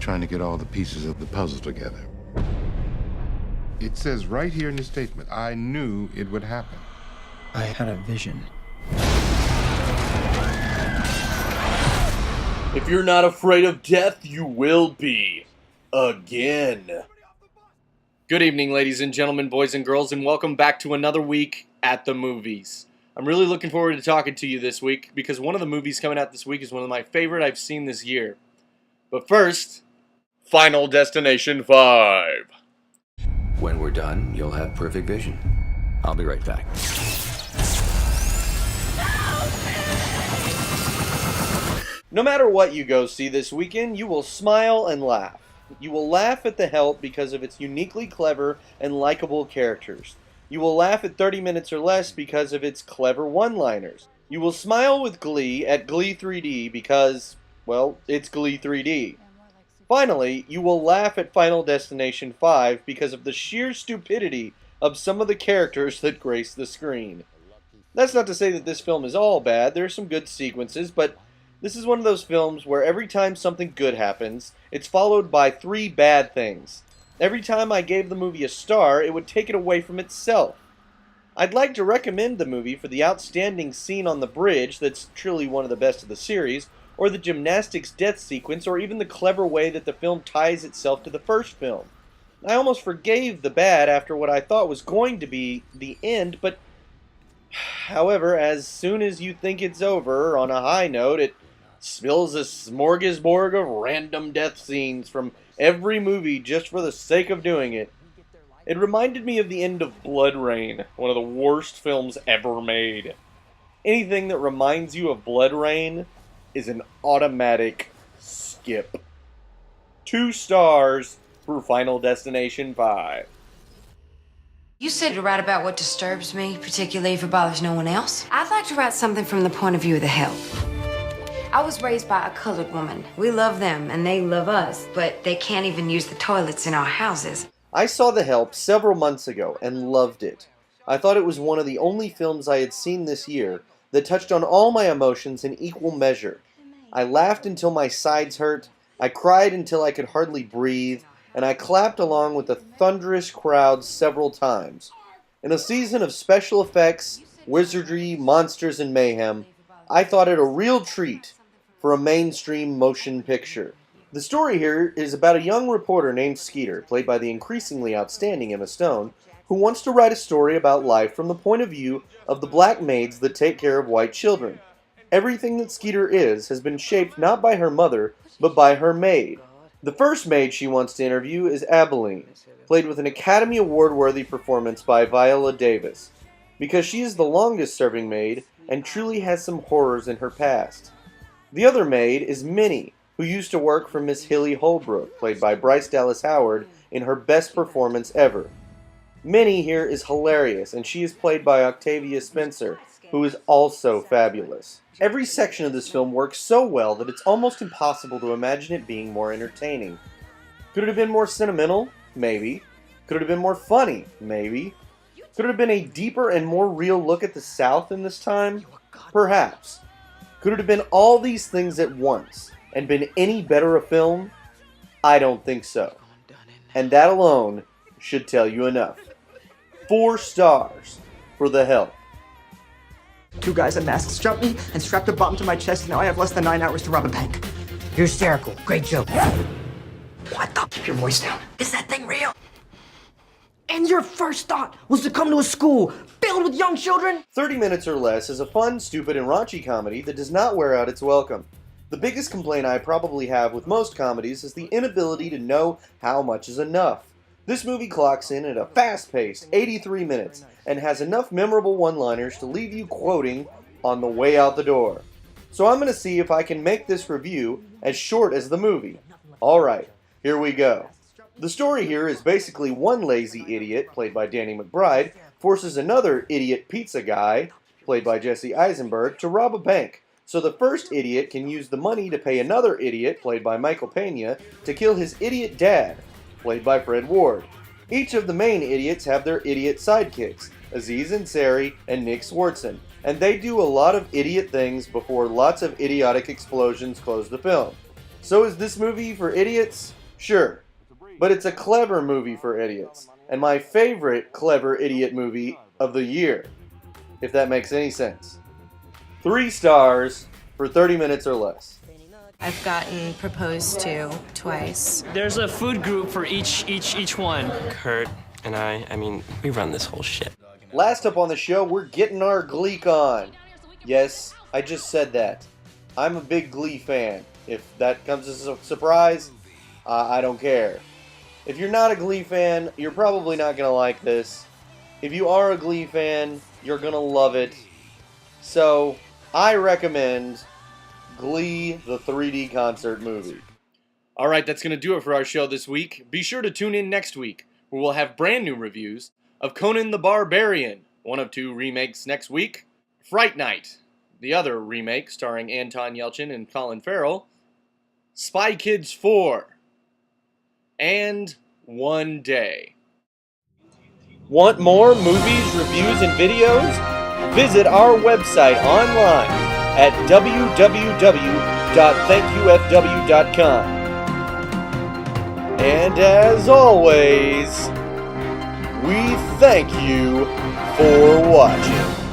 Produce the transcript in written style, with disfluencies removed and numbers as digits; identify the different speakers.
Speaker 1: trying to get all the pieces of the puzzle together. It says right here in the statement, I knew it would happen.
Speaker 2: I had a vision.
Speaker 3: If you're not afraid of death, you will be. Again. Good evening, ladies and gentlemen, boys and girls, and welcome back to another week at the movies. I'm really looking forward to talking to you this week because one of the movies coming out this week is one of my favorite I've seen this year. But first, Final Destination 5.
Speaker 4: When we're done, you'll have perfect vision. I'll be right back.
Speaker 3: No matter what you go see this weekend, you will smile and laugh. You will laugh at The Help because of its uniquely clever and likable characters. You will laugh at 30 Minutes or Less because of its clever one-liners. You will smile with Glee at Glee 3D because, well, it's Glee 3D. Finally, you will laugh at Final Destination 5 because of the sheer stupidity of some of the characters that grace the screen. That's not to say that this film is all bad. There are some good sequences, but this is one of those films where every time something good happens, it's followed by 3 bad things. Every time I gave the movie a star, it would take it away from itself. I'd like to recommend the movie for the outstanding scene on the bridge that's truly one of the best of the series, or the gymnastics death sequence, or even the clever way that the film ties itself to the first film. I almost forgave the bad after what I thought was going to be the end, but however, as soon as you think it's over on a high note, it spills a smorgasbord of random death scenes from every movie just for the sake of doing it. It reminded me of the end of Blood Rain, one of the worst films ever made. Anything that reminds you of Blood Rain is an automatic skip. 2 stars for Final Destination 5.
Speaker 5: You said to write about what disturbs me, particularly if it bothers no one else. I'd like to write something from the point of view of the Help. I was raised by a colored woman. We love them, and they love us, but they can't even use the toilets in our houses.
Speaker 3: I saw The Help several months ago and loved it. I thought it was one of the only films I had seen this year that touched on all my emotions in equal measure. I laughed until my sides hurt, I cried until I could hardly breathe, and I clapped along with the thunderous crowd several times. In a season of special effects, wizardry, monsters, and mayhem, I thought it a real treat for a mainstream motion picture. The story here is about a young reporter named Skeeter, played by the increasingly outstanding Emma Stone, who wants to write a story about life from the point of view of the black maids that take care of white children. Everything that Skeeter is has been shaped not by her mother, but by her maid. The first maid she wants to interview is Abilene, played with an Academy Award-worthy performance by Viola Davis, because she is the longest-serving maid and truly has some horrors in her past. The other maid is Minnie, who used to work for Miss Hilly Holbrook, played by Bryce Dallas Howard in her best performance ever. Minnie here is hilarious, and she is played by Octavia Spencer, who is also fabulous. Every section of this film works so well that it's almost impossible to imagine it being more entertaining. Could it have been more sentimental? Maybe. Could it have been more funny? Maybe. Could it have been a deeper and more real look at the South in this time? Perhaps. Could it have been all these things at once and been any better a film? I don't think so. And that alone should tell you enough. 4 stars for The Help.
Speaker 2: 2 guys in masks jumped me and strapped a bomb to my chest, and now I have less than 9 hours to rob a bank.
Speaker 5: You're hysterical. Great joke.
Speaker 2: What the? Keep your voice down.
Speaker 5: Is that thing real?
Speaker 2: And your first thought was to come to a school filled with young children?
Speaker 3: 30 Minutes or Less is a fun, stupid, and raunchy comedy that does not wear out its welcome. The biggest complaint I probably have with most comedies is the inability to know how much is enough. This movie clocks in at a fast-paced 83 minutes and has enough memorable one-liners to leave you quoting on the way out the door. So I'm going to see if I can make this review as short as the movie. Alright, here we go. The story here is basically one lazy idiot, played by Danny McBride, forces another idiot pizza guy, played by Jesse Eisenberg, to rob a bank. So the first idiot can use the money to pay another idiot, played by Michael Pena, to kill his idiot dad, played by Fred Ward. Each of the main idiots have their idiot sidekicks, Aziz Ansari and Nick Swardson, and they do a lot of idiot things before lots of idiotic explosions close the film. So is this movie for idiots? Sure. But it's a clever movie for idiots. And my favorite clever idiot movie of the year. If that makes any sense. 3 stars for 30 minutes or less.
Speaker 6: I've gotten proposed to twice.
Speaker 7: There's a food group for each one.
Speaker 8: Kurt and I mean, we run this whole shit.
Speaker 3: Last up on the show, we're getting our Glee on. Yes, I just said that. I'm a big Glee fan. If that comes as a surprise, I don't care. If you're not a Glee fan, you're probably not going to like this. If you are a Glee fan, you're going to love it. So, I recommend Glee, the 3D concert movie. Alright, that's going to do it for our show this week. Be sure to tune in next week, where we'll have brand new reviews of Conan the Barbarian, one of 2 remakes next week, Fright Night, the other remake starring Anton Yelchin and Colin Farrell, Spy Kids 4, and One Day. Want more movies, reviews, and videos? Visit our website online at www.thankufw.com. And as always, we thank you for watching.